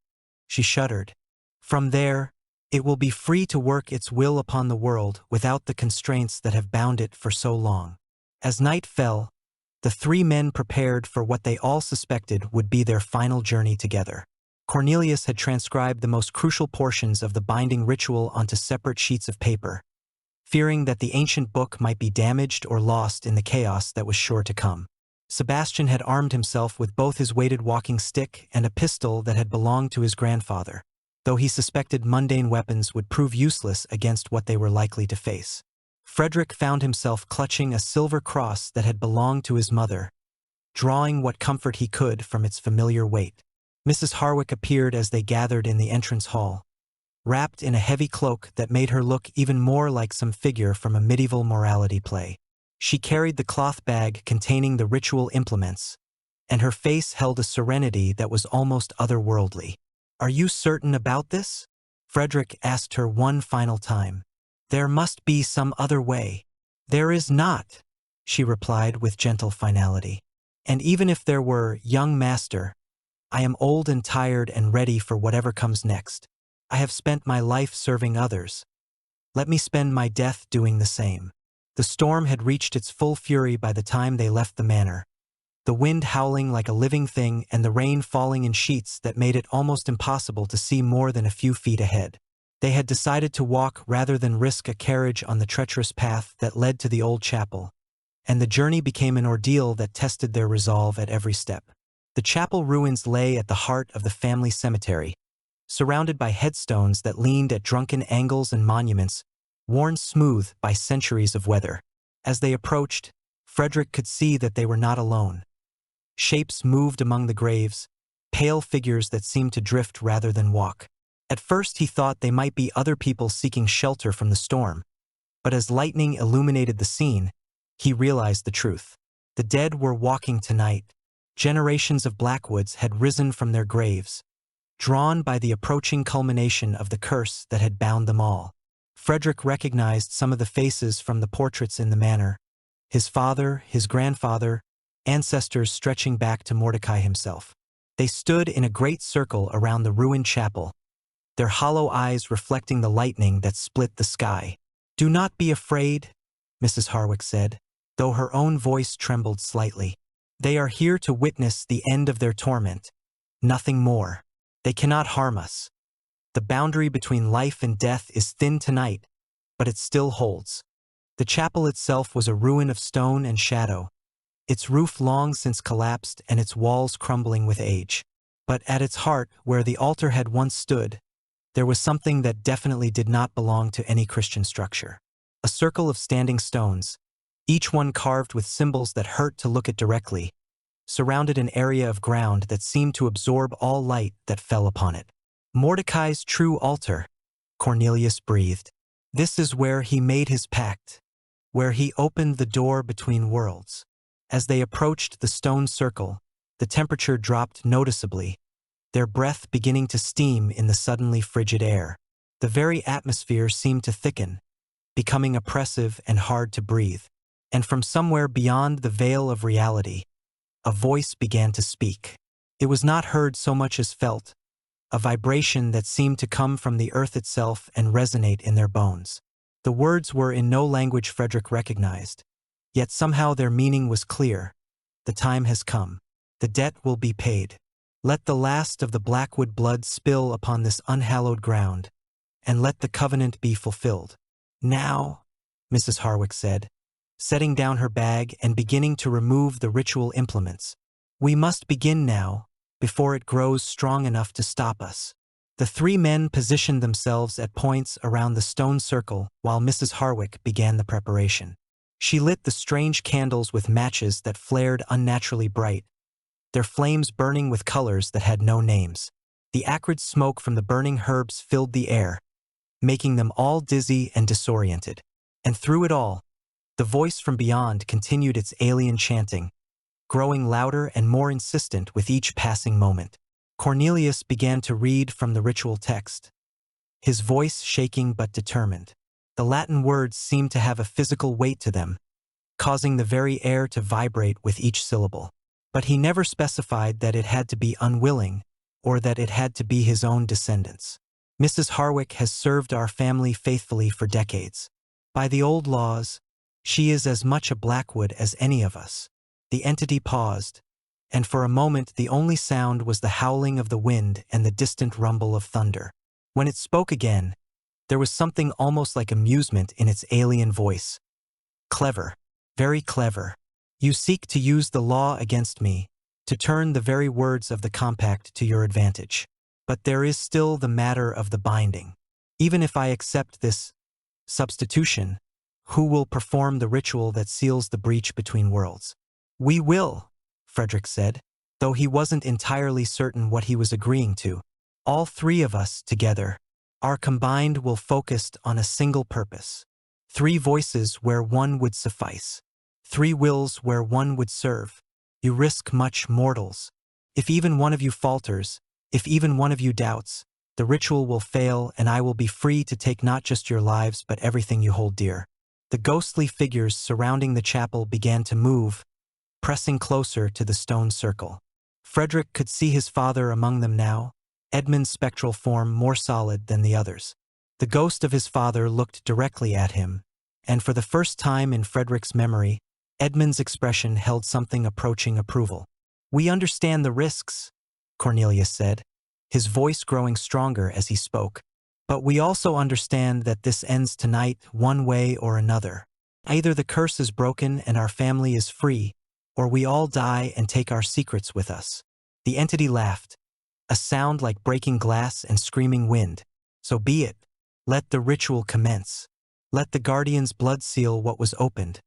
she shuddered, "from there, it will be free to work its will upon the world without the constraints that have bound it for so long." As night fell, the three men prepared for what they all suspected would be their final journey together. Cornelius had transcribed the most crucial portions of the binding ritual onto separate sheets of paper, fearing that the ancient book might be damaged or lost in the chaos that was sure to come. Sebastian had armed himself with both his weighted walking stick and a pistol that had belonged to his grandfather, though he suspected mundane weapons would prove useless against what they were likely to face. Frederick found himself clutching a silver cross that had belonged to his mother, drawing what comfort he could from its familiar weight. Mrs. Harwick appeared as they gathered in the entrance hall, wrapped in a heavy cloak that made her look even more like some figure from a medieval morality play. She carried the cloth bag containing the ritual implements, and her face held a serenity that was almost otherworldly. "Are you certain about this?" Frederick asked her one final time. "There must be some other way." "There is not," she replied with gentle finality. "And even if there were, young master, I am old and tired and ready for whatever comes next. I have spent my life serving others. Let me spend my death doing the same." The storm had reached its full fury by the time they left the manor, the wind howling like a living thing and the rain falling in sheets that made it almost impossible to see more than a few feet ahead. They had decided to walk rather than risk a carriage on the treacherous path that led to the old chapel, and the journey became an ordeal that tested their resolve at every step. The chapel ruins lay at the heart of the family cemetery, surrounded by headstones that leaned at drunken angles and monuments, worn smooth by centuries of weather. As they approached, Frederick could see that they were not alone. Shapes moved among the graves, pale figures that seemed to drift rather than walk. At first he thought they might be other people seeking shelter from the storm, but as lightning illuminated the scene, he realized the truth. The dead were walking tonight. Generations of Blackwoods had risen from their graves, drawn by the approaching culmination of the curse that had bound them all. Frederick recognized some of the faces from the portraits in the manor, his father, his grandfather, ancestors stretching back to Mordecai himself. They stood in a great circle around the ruined chapel, their hollow eyes reflecting the lightning that split the sky. "Do not be afraid," Mrs. Harwick said, though her own voice trembled slightly. "They are here to witness the end of their torment, nothing more. They cannot harm us. The boundary between life and death is thin tonight, but it still holds." The chapel itself was a ruin of stone and shadow, its roof long since collapsed and its walls crumbling with age. But at its heart, where the altar had once stood, there was something that definitely did not belong to any Christian structure. A circle of standing stones, each one carved with symbols that hurt to look at directly, surrounded an area of ground that seemed to absorb all light that fell upon it. "Mordecai's true altar," Cornelius breathed. "This is where he made his pact, where he opened the door between worlds." As they approached the stone circle, the temperature dropped noticeably, their breath beginning to steam in the suddenly frigid air. The very atmosphere seemed to thicken, becoming oppressive and hard to breathe. And from somewhere beyond the veil of reality, a voice began to speak. It was not heard so much as felt, a vibration that seemed to come from the earth itself and resonate in their bones. The words were in no language Frederick recognized, yet somehow their meaning was clear. The time has come. The debt will be paid. Let the last of the Blackwood blood spill upon this unhallowed ground, and let the covenant be fulfilled. Now, Mrs. Harwick said, setting down her bag and beginning to remove the ritual implements. We must begin now, before it grows strong enough to stop us. The three men positioned themselves at points around the stone circle while Mrs. Harwick began the preparation. She lit the strange candles with matches that flared unnaturally bright, their flames burning with colors that had no names. The acrid smoke from the burning herbs filled the air, making them all dizzy and disoriented. And through it all, the voice from beyond continued its alien chanting, growing louder and more insistent with each passing moment. Cornelius began to read from the ritual text, his voice shaking but determined. The Latin words seemed to have a physical weight to them, causing the very air to vibrate with each syllable. But he never specified that it had to be unwilling, or that it had to be his own descendants. Mrs. Harwick has served our family faithfully for decades. By the old laws, she is as much a Blackwood as any of us. The entity paused, and for a moment the only sound was the howling of the wind and the distant rumble of thunder. When it spoke again, there was something almost like amusement in its alien voice. Clever, very clever. You seek to use the law against me, to turn the very words of the compact to your advantage. But there is still the matter of the binding. Even if I accept this substitution, who will perform the ritual that seals the breach between worlds? We will, Frederick said, though he wasn't entirely certain what he was agreeing to. All three of us together, our combined will focused on a single purpose. 3 voices where one would suffice. 3 wills where one would serve. You risk much, mortals. If even one of you falters, if even one of you doubts, the ritual will fail and I will be free to take not just your lives but everything you hold dear. The ghostly figures surrounding the chapel began to move, pressing closer to the stone circle. Frederick could see his father among them now, Edmund's spectral form more solid than the others. The ghost of his father looked directly at him, and for the first time in Frederick's memory, Edmund's expression held something approaching approval. We understand the risks, Cornelius said, his voice growing stronger as he spoke. But we also understand that this ends tonight one way or another. Either the curse is broken and our family is free, or we all die and take our secrets with us. The entity laughed, a sound like breaking glass and screaming wind. So be it. Let the ritual commence. Let the guardian's blood seal what was opened,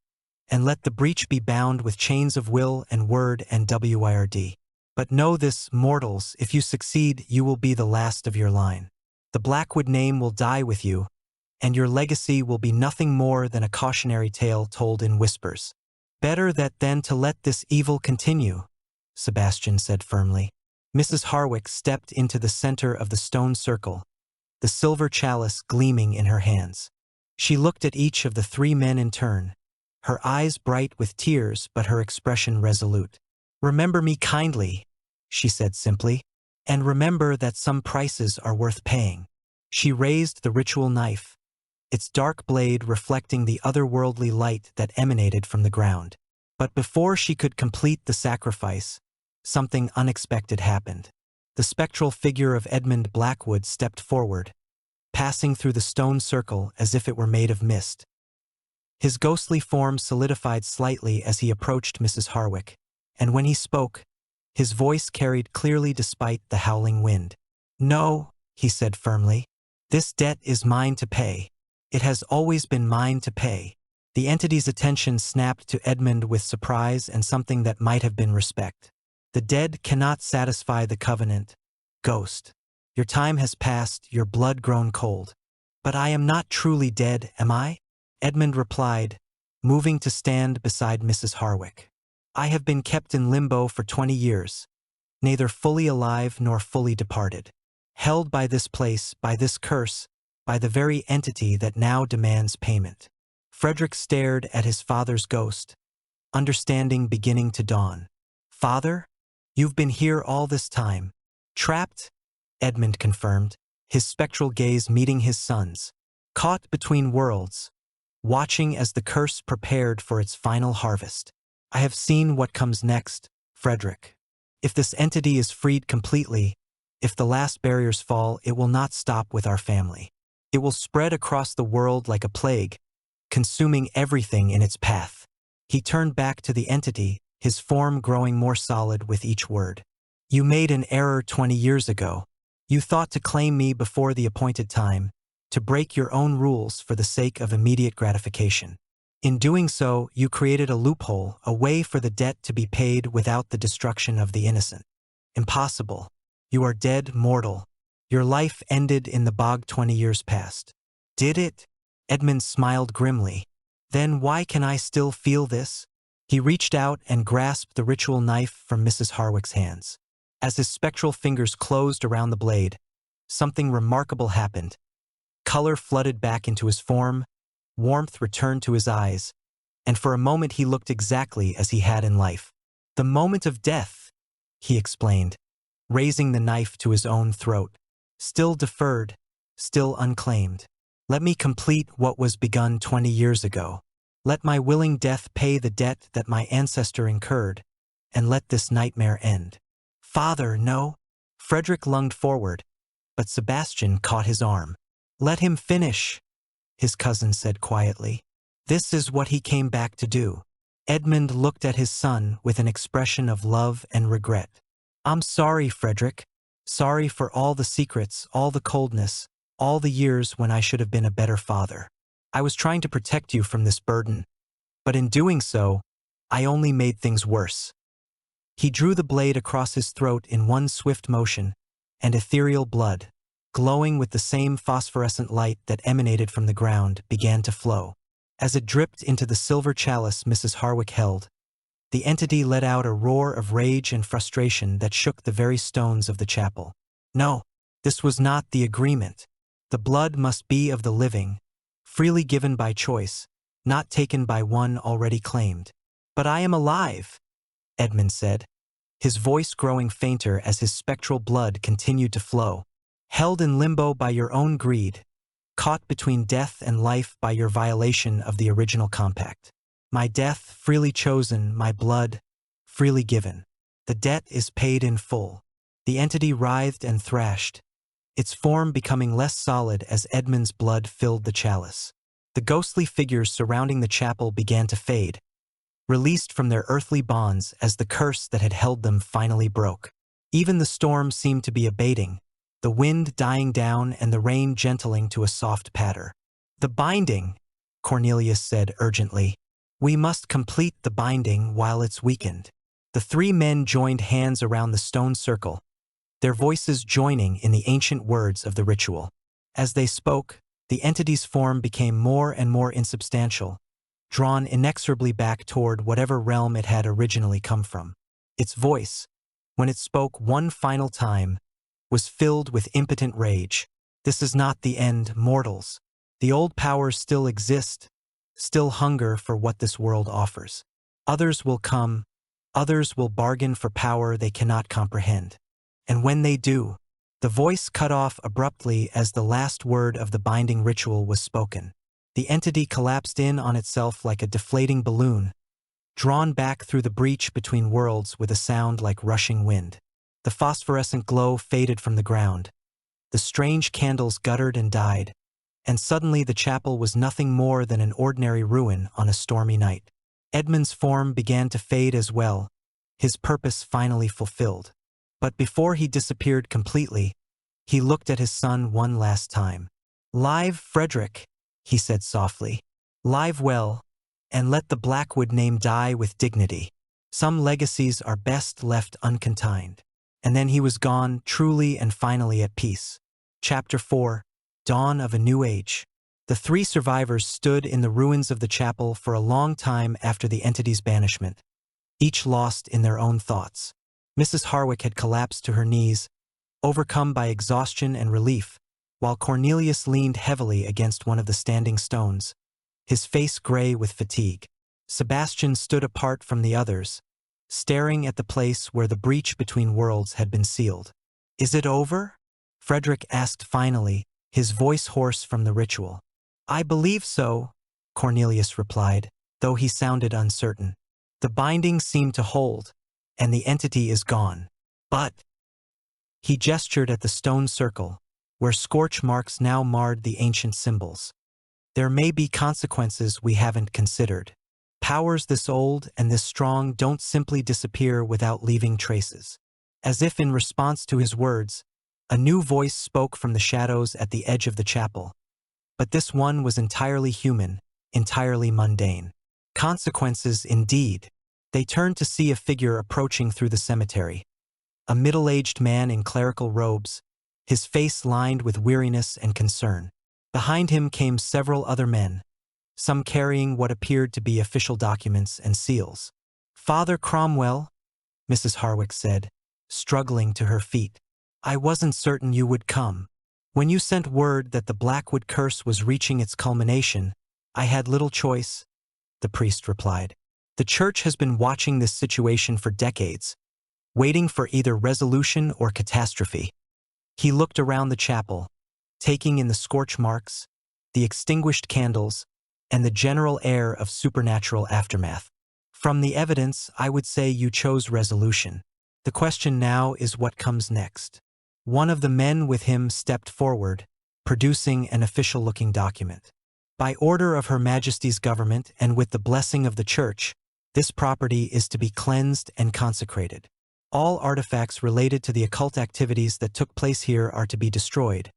and let the breach be bound with chains of will and word and WIRD. But know this, mortals, if you succeed, you will be the last of your line. The Blackwood name will die with you, and your legacy will be nothing more than a cautionary tale told in whispers. Better that than to let this evil continue, Sebastian said firmly. Mrs. Harwick stepped into the center of the stone circle, the silver chalice gleaming in her hands. She looked at each of the 3 men in turn, her eyes bright with tears but her expression resolute. Remember me kindly, she said simply, and remember that some prices are worth paying. She raised the ritual knife, its dark blade reflecting the otherworldly light that emanated from the ground. But before she could complete the sacrifice, something unexpected happened. The spectral figure of Edmund Blackwood stepped forward, passing through the stone circle as if it were made of mist. His ghostly form solidified slightly as he approached Mrs. Harwick, and when he spoke, his voice carried clearly despite the howling wind. No, he said firmly, this debt is mine to pay. It has always been mine to pay. The entity's attention snapped to Edmund with surprise and something that might have been respect. The dead cannot satisfy the covenant, ghost. Your time has passed, your blood grown cold. But I am not truly dead, am I? Edmund replied, moving to stand beside Mrs. Harwick. I have been kept in limbo for 20 years, neither fully alive nor fully departed. Held by this place, by this curse, by the very entity that now demands payment. Frederick stared at his father's ghost, understanding beginning to dawn. "Father? You've been here all this time." "Trapped?" Edmund confirmed, his spectral gaze meeting his son's. "Caught between worlds, watching as the curse prepared for its final harvest. I have seen what comes next, Frederick. If this entity is freed completely, if the last barriers fall, it will not stop with our family. It will spread across the world like a plague, consuming everything in its path." He turned back to the entity, his form growing more solid with each word. "You made an error 20 years ago. You thought to claim me before the appointed time, to break your own rules for the sake of immediate gratification. In doing so, you created a loophole, a way for the debt to be paid without the destruction of the innocent. Impossible. You are dead, mortal. Your life ended in the bog 20 years past." "Did it?" Edmund smiled grimly. "Then why can I still feel this?" He reached out and grasped the ritual knife from Mrs. Harwick's hands. As his spectral fingers closed around the blade, something remarkable happened. Color flooded back into his form, warmth returned to his eyes, and for a moment he looked exactly as he had in life. "The moment of death," he explained, raising the knife to his own throat. "Still deferred, still unclaimed. Let me complete what was begun 20 years ago. Let my willing death pay the debt that my ancestor incurred, and let this nightmare end." "Father, no." Frederick lunged forward, but Sebastian caught his arm. "Let him finish," his cousin said quietly. "This is what he came back to do." Edmund looked at his son with an expression of love and regret. "I'm sorry, Frederick. Sorry for all the secrets, all the coldness, all the years when I should have been a better father. I was trying to protect you from this burden, but in doing so, I only made things worse." He drew the blade across his throat in one swift motion, and ethereal blood, glowing with the same phosphorescent light that emanated from the ground, began to flow. As it dripped into the silver chalice Mrs. Harwick held, the entity let out a roar of rage and frustration that shook the very stones of the chapel. "No, this was not the agreement. The blood must be of the living, freely given by choice, not taken by one already claimed." "But I am alive," Edmund said, his voice growing fainter as his spectral blood continued to flow. "Held in limbo by your own greed, caught between death and life by your violation of the original compact. My death freely chosen, my blood freely given. The debt is paid in full." The entity writhed and thrashed, its form becoming less solid as Edmund's blood filled the chalice. The ghostly figures surrounding the chapel began to fade, released from their earthly bonds as the curse that had held them finally broke. Even the storm seemed to be abating, the wind dying down and the rain gentling to a soft patter. "The binding," Cornelius said urgently. "We must complete the binding while it's weakened." The three men joined hands around the stone circle, their voices joining in the ancient words of the ritual. As they spoke, the entity's form became more and more insubstantial, drawn inexorably back toward whatever realm it had originally come from. Its voice, when it spoke one final time, was filled with impotent rage. "This is not the end, mortals. The old powers still exist, still hunger for what this world offers. Others will come, others will bargain for power they cannot comprehend. And when they do..." The voice cut off abruptly as the last word of the binding ritual was spoken. The entity collapsed in on itself like a deflating balloon, drawn back through the breach between worlds with a sound like rushing wind. The phosphorescent glow faded from the ground. The strange candles guttered and died, and suddenly the chapel was nothing more than an ordinary ruin on a stormy night. Edmund's form began to fade as well, his purpose finally fulfilled. But before he disappeared completely, he looked at his son one last time. "Live, Frederick," he said softly. "Live well, and let the Blackwood name die with dignity. Some legacies are best left uncontinued." And then he was gone, truly and finally at peace. Chapter 4: Dawn of a New Age. The three survivors stood in the ruins of the chapel for a long time after the entity's banishment, each lost in their own thoughts. Mrs. Harwick had collapsed to her knees, overcome by exhaustion and relief, while Cornelius leaned heavily against one of the standing stones, his face gray with fatigue. Sebastian stood apart from the others, staring at the place where the breach between worlds had been sealed. "Is it over?" Frederick asked finally, his voice hoarse from the ritual. "I believe so," Cornelius replied, though he sounded uncertain. "The binding seemed to hold, and the entity is gone. But—" He gestured at the stone circle, where scorch marks now marred the ancient symbols. "There may be consequences we haven't considered. Powers this old and this strong don't simply disappear without leaving traces." As if in response to his words, a new voice spoke from the shadows at the edge of the chapel. But this one was entirely human, entirely mundane. Consequences indeed. They turned to see a figure approaching through the cemetery. A middle-aged man in clerical robes, his face lined with weariness and concern. Behind him came several other men, some carrying what appeared to be official documents and seals. "Father Cromwell," Mrs. Harwick said, struggling to her feet. "I wasn't certain you would come. When you sent word that the Blackwood curse was reaching its culmination, I had little choice," the priest replied. "The church has been watching this situation for decades, waiting for either resolution or catastrophe." He looked around the chapel, taking in the scorch marks, the extinguished candles, and the general air of supernatural aftermath. "From the evidence, I would say you chose resolution. The question now is what comes next." One of the men with him stepped forward, producing an official-looking document. "By order of Her Majesty's government and with the blessing of the Church, this property is to be cleansed and consecrated. All artifacts related to the occult activities that took place here are to be destroyed,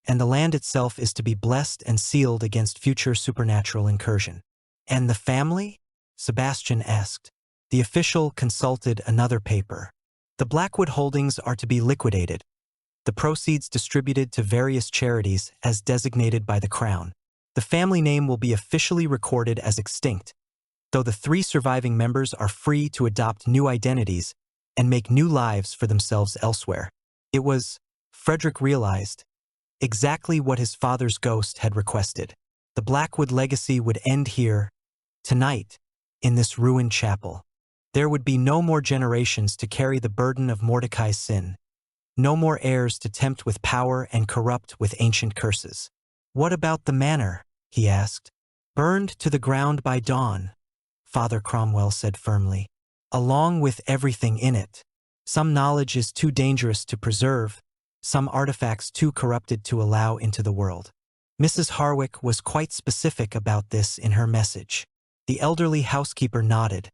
and the land itself is to be blessed and sealed against future supernatural incursion." "And the family?" Sebastian asked. The official consulted another paper. "The Blackwood holdings are to be liquidated, the proceeds distributed to various charities as designated by the Crown. The family name will be officially recorded as extinct, though the 3 surviving members are free to adopt new identities and make new lives for themselves elsewhere." It was, Frederick realized, exactly what his father's ghost had requested. The Blackwood legacy would end here, tonight, in this ruined chapel. There would be no more generations to carry the burden of Mordecai's sin, no more heirs to tempt with power and corrupt with ancient curses. "What about the manor?" he asked. "Burned to the ground by dawn," Father Cromwell said firmly, "along with everything in it. Some knowledge is too dangerous to preserve, some artifacts too corrupted to allow into the world." Mrs. Harwick was quite specific about this in her message. The elderly housekeeper nodded,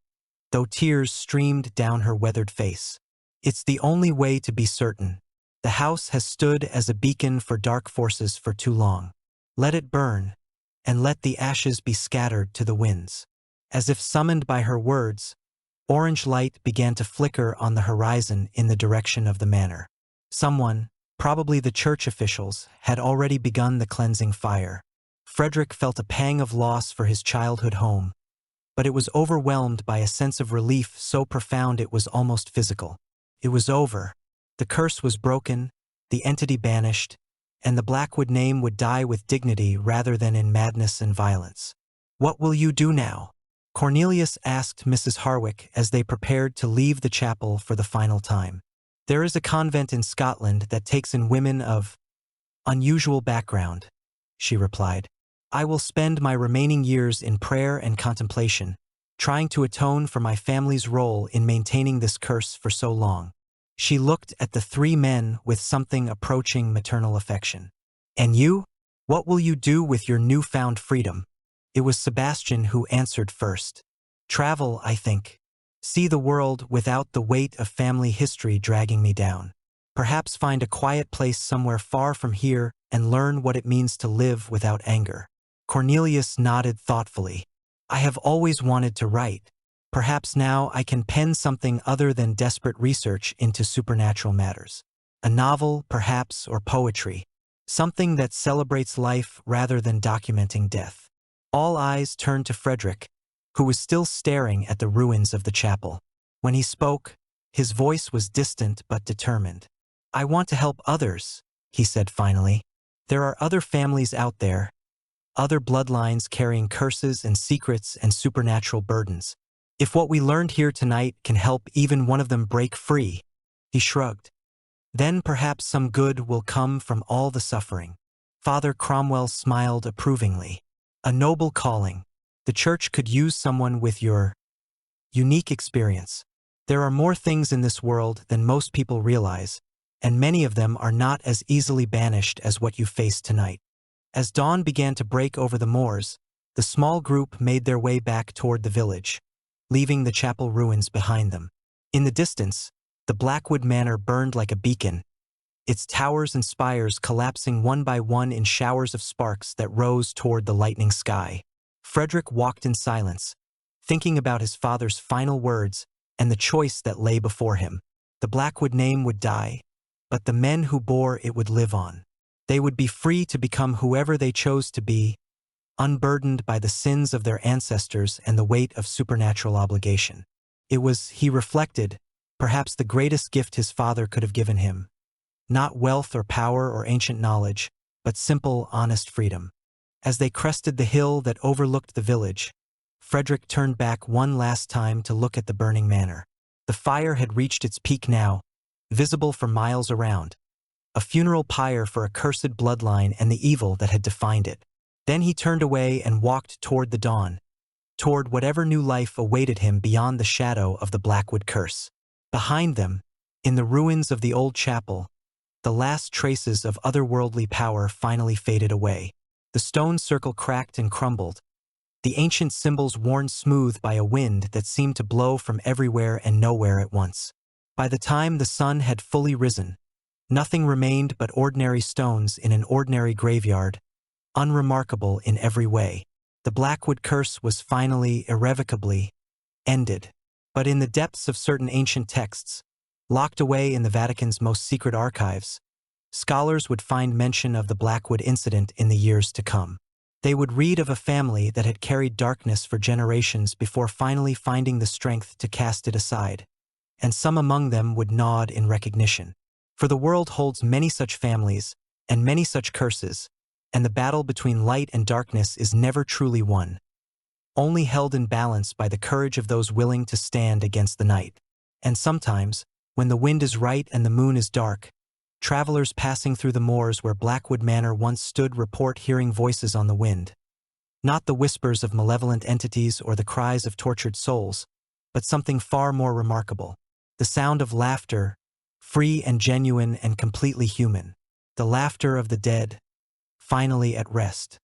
though tears streamed down her weathered face. "It's the only way to be certain. The house has stood as a beacon for dark forces for too long. Let it burn, and let the ashes be scattered to the winds." As if summoned by her words, orange light began to flicker on the horizon in the direction of the manor. Someone, probably the church officials, had already begun the cleansing fire. Frederick felt a pang of loss for his childhood home, but it was overwhelmed by a sense of relief so profound it was almost physical. It was over. The curse was broken, the entity banished, and the Blackwood name would die with dignity rather than in madness and violence. "What will you do now?" Cornelius asked Mrs. Harwick as they prepared to leave the chapel for the final time. "There is a convent in Scotland that takes in women of unusual background," she replied. "I will spend my remaining years in prayer and contemplation, trying to atone for my family's role in maintaining this curse for so long." She looked at the 3 men with something approaching maternal affection. "And you? What will you do with your newfound freedom?" It was Sebastian who answered first. "Travel, I think. See the world without the weight of family history dragging me down. Perhaps find a quiet place somewhere far from here and learn what it means to live without anger." Cornelius nodded thoughtfully. "I have always wanted to write. Perhaps now I can pen something other than desperate research into supernatural matters. A novel, perhaps, or poetry. Something that celebrates life rather than documenting death." All eyes turned to Frederick, who was still staring at the ruins of the chapel. When he spoke, his voice was distant but determined. "I want to help others," he said finally. "There are other families out there, other bloodlines carrying curses and secrets and supernatural burdens. If what we learned here tonight can help even one of them break free, he shrugged. Then perhaps some good will come from all the suffering. Father Cromwell smiled approvingly. A noble calling. The church could use someone with your unique experience. There are more things in this world than most people realize, and many of them are not as easily banished as what you faced tonight. As dawn began to break over the moors, the small group made their way back toward the village, leaving the chapel ruins behind them. In the distance, the Blackwood Manor burned like a beacon, its towers and spires collapsing one by one in showers of sparks that rose toward the lightning sky. Frederick walked in silence, thinking about his father's final words and the choice that lay before him. The Blackwood name would die, but the men who bore it would live on. They would be free to become whoever they chose to be, unburdened by the sins of their ancestors and the weight of supernatural obligation. It was, he reflected, perhaps the greatest gift his father could have given him. Not wealth or power or ancient knowledge, but simple, honest freedom. As they crested the hill that overlooked the village, Frederick turned back one last time to look at the burning manor. The fire had reached its peak now, visible for miles around. A funeral pyre for a cursed bloodline and the evil that had defined it. Then he turned away and walked toward the dawn, toward whatever new life awaited him beyond the shadow of the Blackwood curse. Behind them, in the ruins of the old chapel, the last traces of otherworldly power finally faded away. The stone circle cracked and crumbled, the ancient symbols worn smooth by a wind that seemed to blow from everywhere and nowhere at once. By the time the sun had fully risen, nothing remained but ordinary stones in an ordinary graveyard, unremarkable in every way. The Blackwood curse was finally, irrevocably, ended. But in the depths of certain ancient texts, locked away in the Vatican's most secret archives, scholars would find mention of the Blackwood incident in the years to come. They would read of a family that had carried darkness for generations before finally finding the strength to cast it aside, and some among them would nod in recognition. For the world holds many such families, and many such curses, and the battle between light and darkness is never truly won, only held in balance by the courage of those willing to stand against the night. And sometimes, when the wind is right and the moon is dark, travelers passing through the moors where Blackwood Manor once stood report hearing voices on the wind. Not the whispers of malevolent entities or the cries of tortured souls, but something far more remarkable. The sound of laughter, free and genuine and completely human. The laughter of the dead, finally at rest.